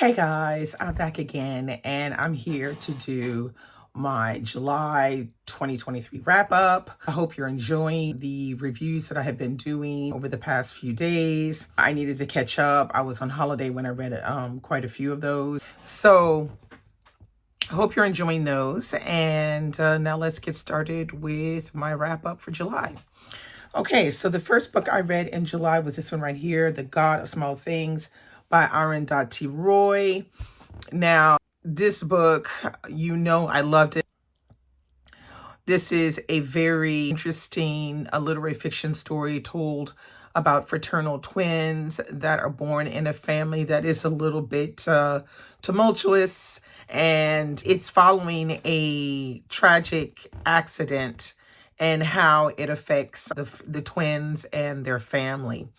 Hey guys, I'm back again and I'm here to do my July 2023 wrap up. I hope you're enjoying the reviews that I have been doing over the past few days. I needed to catch up. I was on holiday when I read quite a few of those. So I hope you're enjoying those. And now let's get started with my wrap up for July. Okay, so the first book I read in July was this one right here, The God of Small Things by Arundhati Roy. Now, this book, I loved it. This is a very interesting literary fiction story told about fraternal twins that are born in a family that is a little bit tumultuous, and it's following a tragic accident and how it affects the twins and their family.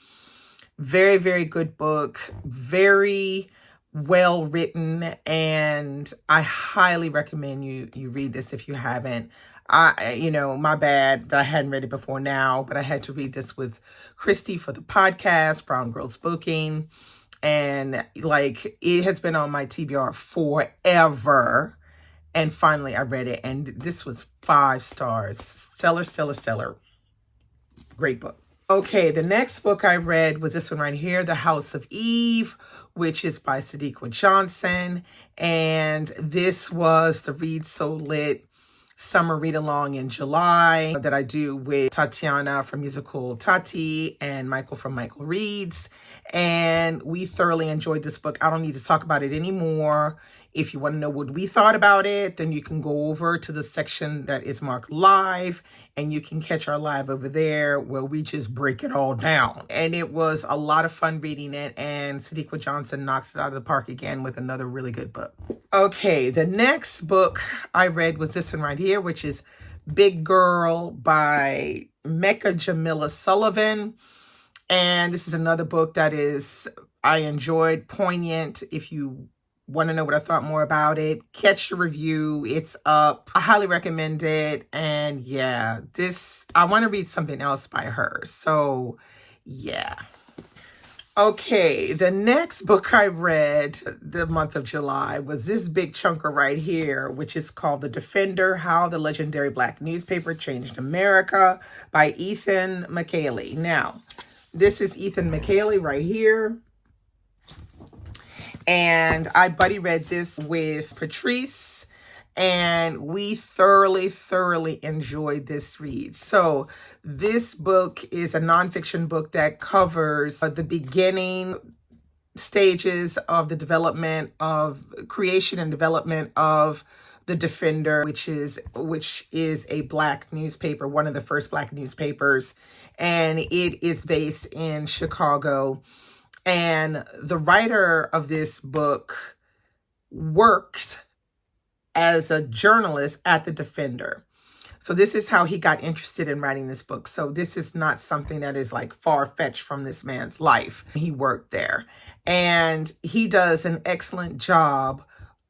Very, very good book. Very well written, and I highly recommend you read this if you haven't. My bad that I hadn't read it before now, but I had to read this with Christy for the podcast, Brown Girls Booking. And it has been on my TBR forever. And finally I read it, and this was 5 stars. Stellar, stellar, stellar. Great book. Okay, the next book I read was this one right here, The House of Eve, which is by Sadiqa Johnson. And this was the Read So Lit summer read along in July that I do with Tatiana from Musical Tati and Michael from Michael Reads. And we thoroughly enjoyed this book. I don't need to talk about it anymore. If you want to know what we thought about it, then you can go over to the section that is marked live, and you can catch our live over there where we just break it all down. And it was a lot of fun reading it, and Sadiqa Johnson knocks it out of the park again with another really good book. Okay, the next book I read was this one right here, which is Big Girl by Mecca Jamila Sullivan. And this is another book that I enjoyed, poignant. If you want to know what I thought more about it, catch the review. It's up. I highly recommend it. And yeah, I want to read something else by her. So yeah. Okay, the next book I read the month of July was this big chunker right here, which is called The Defender, How the Legendary Black Newspaper Changed America by Ethan McKaylee. Now, this is Ethan McKaylee right here. And I buddy read this with Patrice, and we thoroughly enjoyed this read. So this book is a nonfiction book that covers the beginning stages of the development of creation and development of The Defender, which is a Black newspaper, one of the first Black newspapers, and it is based in Chicago. And the writer of this book worked as a journalist at The Defender. So this is how he got interested in writing this book. So this is not something that is far-fetched from this man's life. He worked there. And he does an excellent job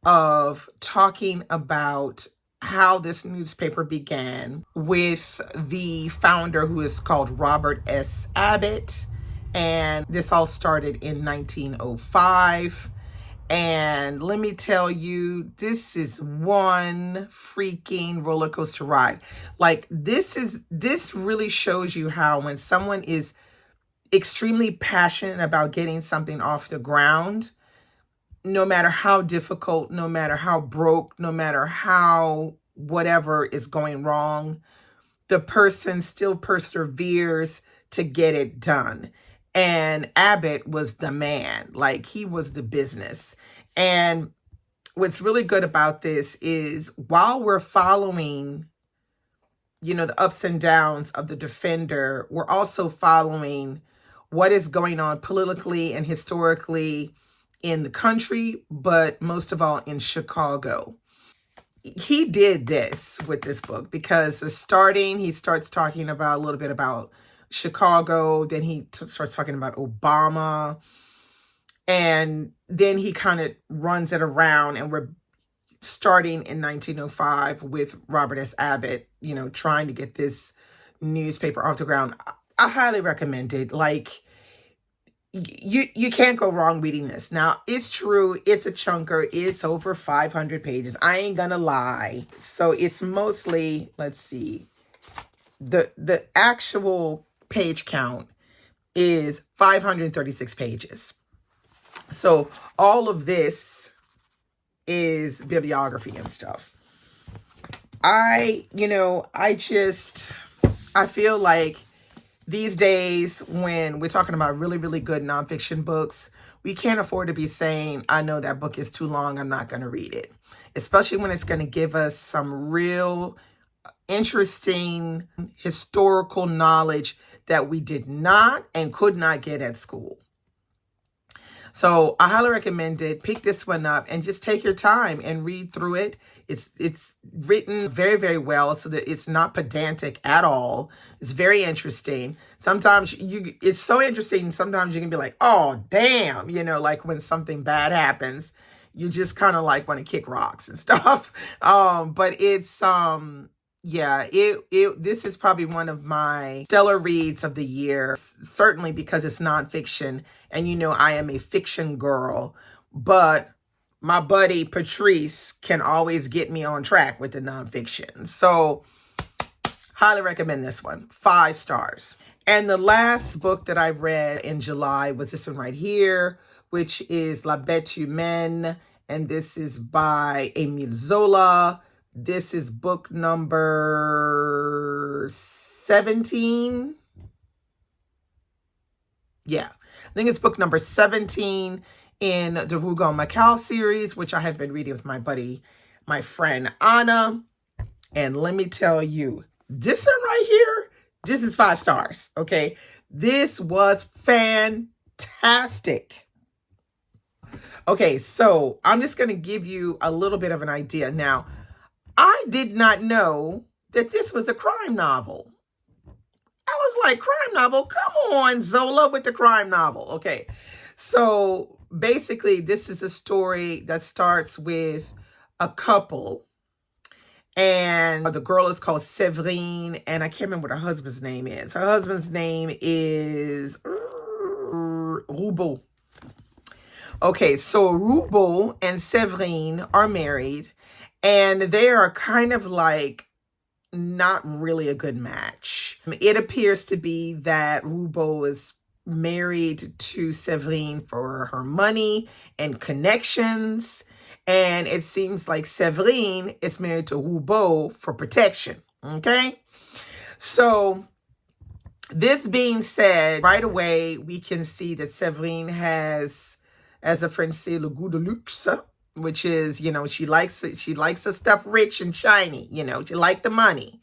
of talking about how this newspaper began with the founder, who is called Robert S. Abbott. And this all started in 1905. And let me tell you, this is one freaking roller coaster ride. This really shows you how when someone is extremely passionate about getting something off the ground, no matter how difficult, no matter how broke, no matter how whatever is going wrong, the person still perseveres to get it done. And Abbott was the man, he was the business. And what's really good about this is while we're following, the ups and downs of The Defender, we're also following what is going on politically and historically in the country, but most of all in Chicago. He did this with this book because he starts talking about a little bit about Chicago, then he starts talking about Obama, and then he kind of runs it around, and we're starting in 1905 with Robert S. Abbott, trying to get this newspaper off the ground. I highly recommend it. you can't go wrong reading this. Now, it's true, it's a chunker. It's over 500 pages. I ain't gonna lie. So it's mostly, let's see, the actual page count is 536 pages. So all of this is bibliography and stuff. I feel like these days when we're talking about really, really good nonfiction books, we can't afford to be saying, I know that book is too long, I'm not going to read it. Especially when it's going to give us some real interesting historical knowledge that we did not and could not get at school. So I highly recommend it. Pick this one up and just take your time and read through it. It's written very, very well so that it's not pedantic at all. It's very interesting. Sometimes it's so interesting. Sometimes you can be like, oh, damn, like when something bad happens, you just kind of like want to kick rocks and stuff. But it's, yeah, this is probably one of my stellar reads of the year, certainly because it's nonfiction. And I am a fiction girl, but my buddy Patrice can always get me on track with the nonfiction. So highly recommend this one. 5 stars. And the last book that I read in July was this one right here, which is La Bête Humaine. And this is by Émile Zola. This is book number 17. Yeah, I think it's book number 17 in the Rougon Macau series, which I have been reading with my friend Anna. And let me tell you, this one right here, this is 5 stars, okay? This was fantastic. Okay, so I'm just going to give you a little bit of an idea. Now, I did not know that this was a crime novel. I was like, crime novel? Come on, Zola, with the crime novel. Okay, so basically, this is a story that starts with a couple. And the girl is called Séverine, and I can't remember what her husband's name is. Her husband's name is Roubaud. Okay, so Roubaud and Séverine are married. And they are kind of like not really a good match. It appears to be that Roubaud is married to Séverine for her money and connections. And it seems like Séverine is married to Roubaud for protection. Okay? So this being said, right away, we can see that Séverine has, as the French say, le goût de luxe, which is, she likes her stuff rich and shiny, she likes the money.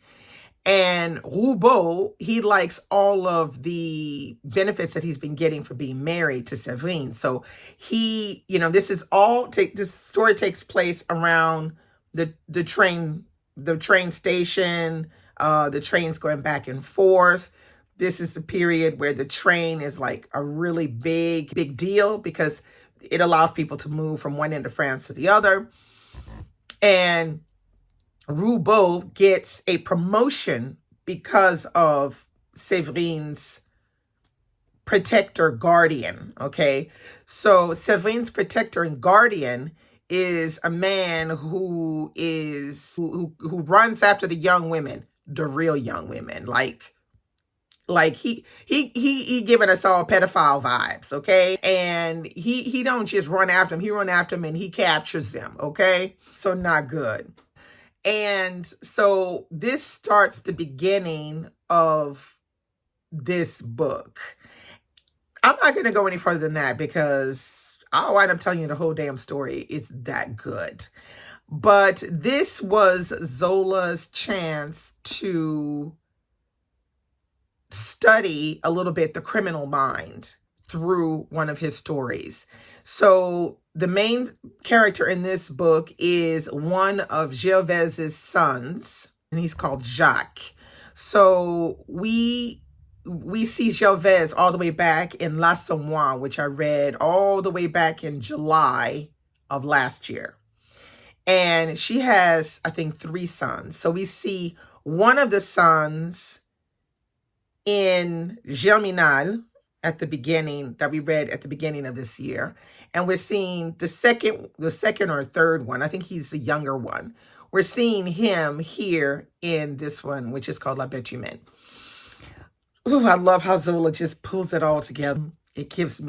And Roubaud, he likes all of the benefits that he's been getting for being married to Séverine. So he, this story takes place around the train station, the trains going back and forth. This is the period where the train is like a really big deal because it allows people to move from one end of France to the other. And Roubaud gets a promotion because of Séverine's protector guardian. Okay. So Séverine's protector and guardian is a man who runs after the young women, the real young women, like he giving us all pedophile vibes, okay? And he don't just run after them. He run after them and he captures them, okay? So not good. And so this starts the beginning of this book. I'm not going to go any further than that because I'll wind up telling you the whole damn story. It's that good. But this was Zola's chance to study a little bit the criminal mind through one of his stories. So the main character in this book is one of Gervaise's sons, and he's called Jacques. So we see Gervaise all the way back in L'Assommoir, which I read all the way back in July of last year. And she has, I think, 3 sons. So we see one of the sons in Germinal, at the beginning that we read at the beginning of this year. And we're seeing the second or third one. I think he's the younger one. We're seeing him here in this one, which is called La Betelum. Ooh, I love how Zola just pulls it all together. It just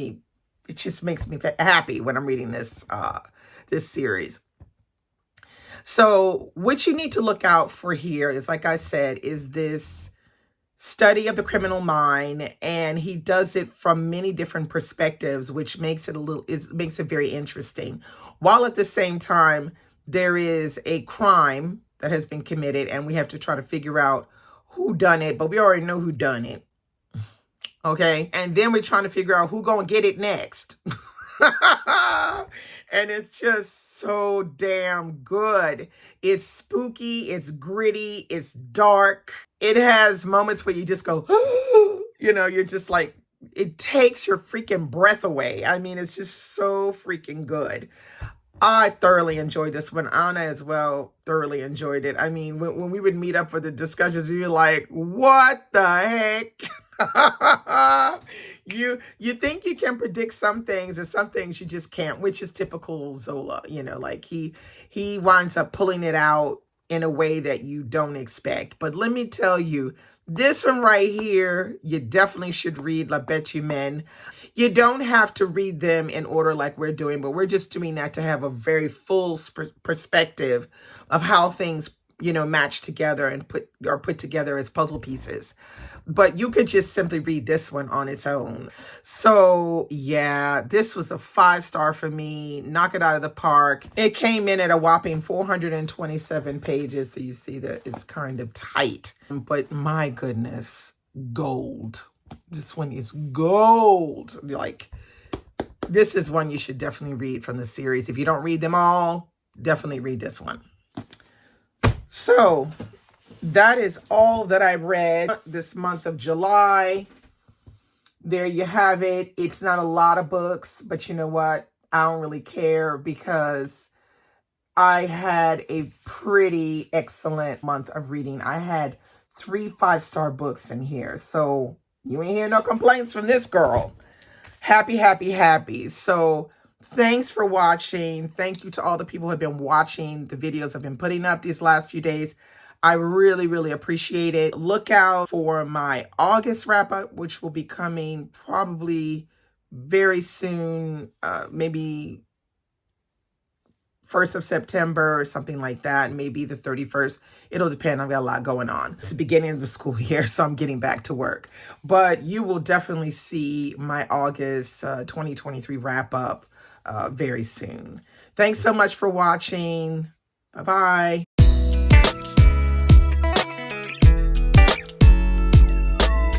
makes me happy when I'm reading this series. So what you need to look out for here is, like I said, is this study of the criminal mind, and he does it from many different perspectives, which makes it makes it very interesting. While at the same time, there is a crime that has been committed, and we have to try to figure out who done it, but we already know who done it. Okay, and then we're trying to figure out who gonna get it next. And it's just so damn good. It's spooky, it's gritty, it's dark. It has moments where you just go, you know, you're just like, it takes your freaking breath away. I mean, it's just so freaking good. I thoroughly enjoyed this one. Anna as well thoroughly enjoyed it. I mean, when we would meet up for the discussions, we were like, what the heck? You think you can predict some things, and some things you just can't, which is typical Zola. You know, like he winds up pulling it out in a way that you don't expect. But let me tell you, this one right here, you definitely should read La Betelum. You don't have to read them in order like we're doing, but we're just doing that to have a very full perspective of how things, you know, match together and put together as puzzle pieces. But you could just simply read this one on its own. So yeah, this was a 5-star for me. Knock it out of the park. It came in at a whopping 427 pages. So you see that it's kind of tight. But my goodness, gold. This one is gold. Like, this is one you should definitely read from the series. If you don't read them all, definitely read this one. So that is all that I read this month of July. There you have it. It's not a lot of books, but you know what? I don't really care, because I had a pretty excellent month of reading. I had 3 5-star books in here. So you ain't hear no complaints from this girl. Happy, happy, happy. So thanks for watching. Thank you to all the people who have been watching the videos I've been putting up these last few days. I really, really appreciate it. Look out for my August wrap-up, which will be coming probably very soon, maybe 1st of September or something like that, maybe the 31st. It'll depend. I've got a lot going on. It's the beginning of the school year, so I'm getting back to work. But you will definitely see my August 2023 wrap-up very soon. Thanks so much for watching. Bye-bye.